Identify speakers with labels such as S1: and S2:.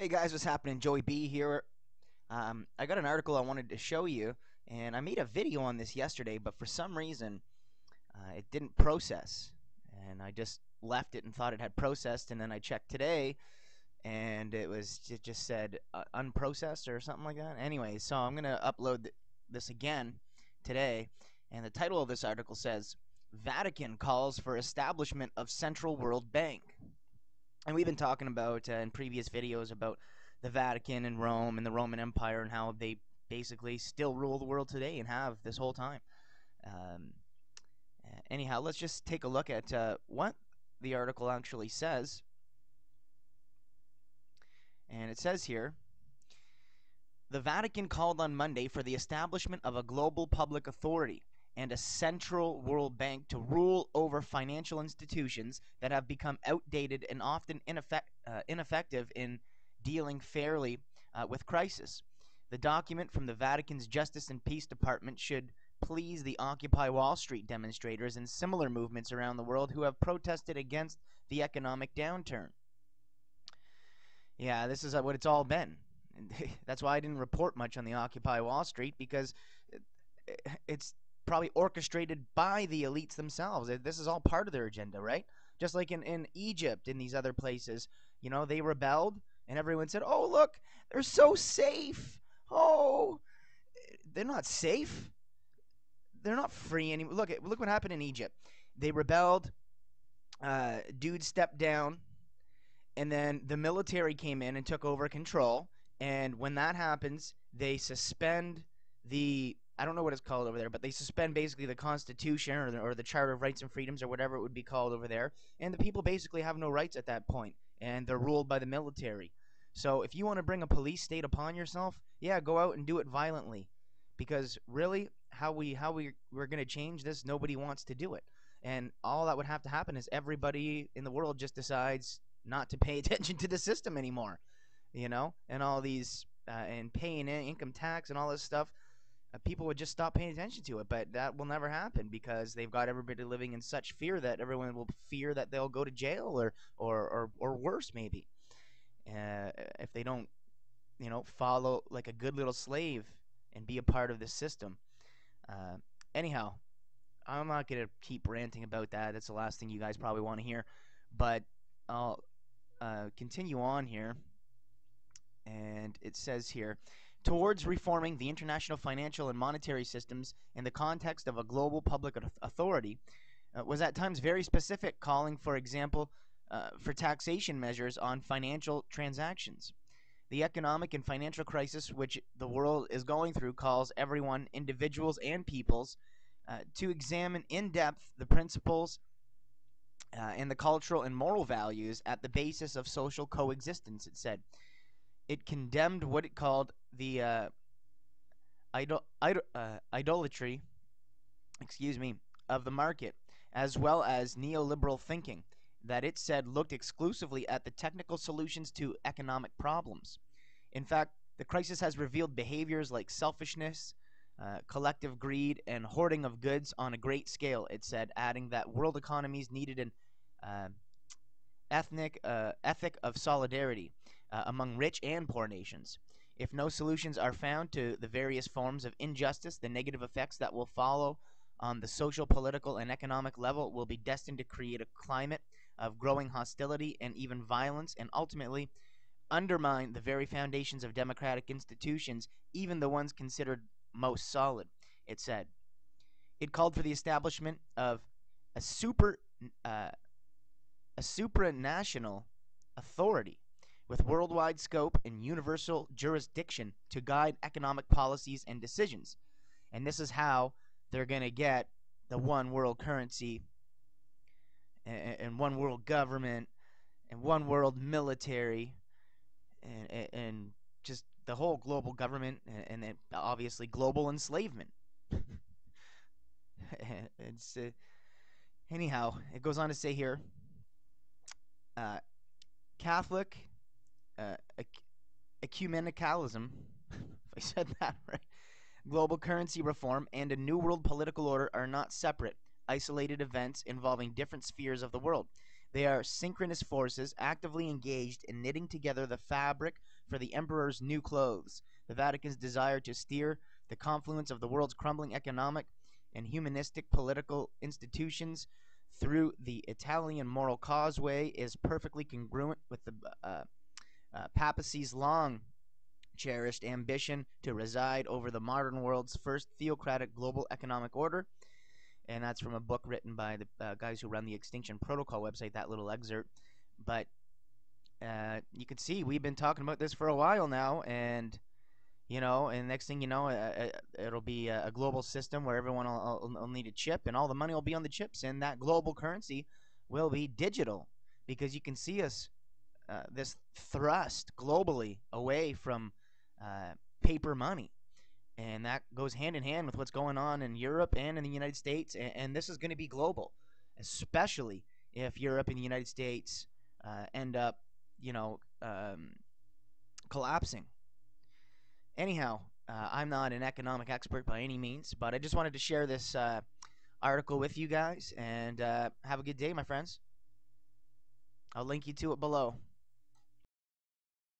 S1: Hey guys, what's happening? Joey B here. I got an article I wanted to show you, and I made a video on this yesterday, but for some reason it didn't process, and I just left it and thought it had processed, and then I checked today, and it just said unprocessed or something like that. Anyway, so I'm gonna upload this again today, and the title of this article says, "Vatican calls for establishment of Central World Bank." And we've been talking about in previous videos about the Vatican and Rome and the Roman Empire and how they basically still rule the world today and have this whole time. Um, Anyhow, let's just take a look at what the article actually says. And it says here, the Vatican called on Monday for the establishment of a global public authority and a central world bank to rule over financial institutions that have become outdated and often ineffective in dealing fairly with crisis. The document from the Vatican's Justice and Peace Department should please the Occupy Wall Street demonstrators and similar movements around the world who have protested against the economic downturn. Yeah, this is what it's all been. That's why I didn't report much on the Occupy Wall Street, because it's probably orchestrated by the elites themselves. This is all part of their agenda, right? Just like in Egypt, in these other places, they rebelled, and everyone said, "Oh, look, they're so safe. Oh, they're not safe. They're not free anymore." Look what happened in Egypt. They rebelled. Dude stepped down, and then the military came in and took over control. And when that happens, they suspend I don't know what it's called over there, but they suspend basically the Constitution or the Charter of Rights and Freedoms or whatever it would be called over there. And the people basically have no rights at that point, and they're ruled by the military. So if you want to bring a police state upon yourself, yeah, go out and do it violently. Because really, how we're going to change this, nobody wants to do it. And all that would have to happen is everybody in the world just decides not to pay attention to the system anymore, and all these and paying income tax and all this stuff. People would just stop paying attention to it, but that will never happen because they've got everybody living in such fear that everyone will fear that they'll go to jail or worse maybe, if they don't follow like a good little slave and be a part of this system. Uh, Anyhow, I'm not gonna keep ranting about that. That's the last thing you guys probably want to hear, but I'll continue on here. And it says here, towards reforming the international financial and monetary systems in the context of a global public authority, was at times very specific, calling, for example, for taxation measures on financial transactions. The economic and financial crisis which the world is going through calls everyone, individuals and peoples, to examine in depth the principles and the cultural and moral values at the basis of social coexistence, it said. It condemned what it called the idolatry, of the market, as well as neoliberal thinking that it said looked exclusively at the technical solutions to economic problems. In fact, the crisis has revealed behaviors like selfishness, collective greed, and hoarding of goods on a great scale, it said, adding that world economies needed an uh, ethic of solidarity among rich and poor nations. If no solutions are found to the various forms of injustice, the negative effects that will follow on the social, political, and economic level will be destined to create a climate of growing hostility and even violence, and ultimately undermine the very foundations of democratic institutions, even the ones considered most solid, it said. It called for the establishment of a uh, supranational authority with worldwide scope and universal jurisdiction to guide economic policies and decisions. And this is how they're going to get the one world currency and one world government and one world military and just the whole global government and then obviously global enslavement. It's anyhow, it goes on to say here, uh, Catholic uh, ecumenicalism, if I said that right, global currency reform, and a new world political order are not separate, isolated events involving different spheres of the world. They are synchronous forces actively engaged in knitting together the fabric for the emperor's new clothes. The Vatican's desire to steer the confluence of the world's crumbling economic and humanistic political institutions through the Italian moral causeway is perfectly congruent with the papacy's long cherished ambition to reside over the modern world's first theocratic global economic order. And that's from a book written by the guys who run the Extinction Protocol website, that little excerpt. But you can see we've been talking about this for a while now, and and next thing you know, it'll be a global system where everyone will need a chip, and all the money will be on the chips, and that global currency will be digital, because you can see us this thrust globally away from paper money. And that goes hand in hand with what's going on in Europe and in the United States. And this is going to be global, especially if Europe and the United States end up, collapsing. Anyhow, I'm not an economic expert by any means, but I just wanted to share this article with you guys. And have a good day, my friends. I'll link you to it below.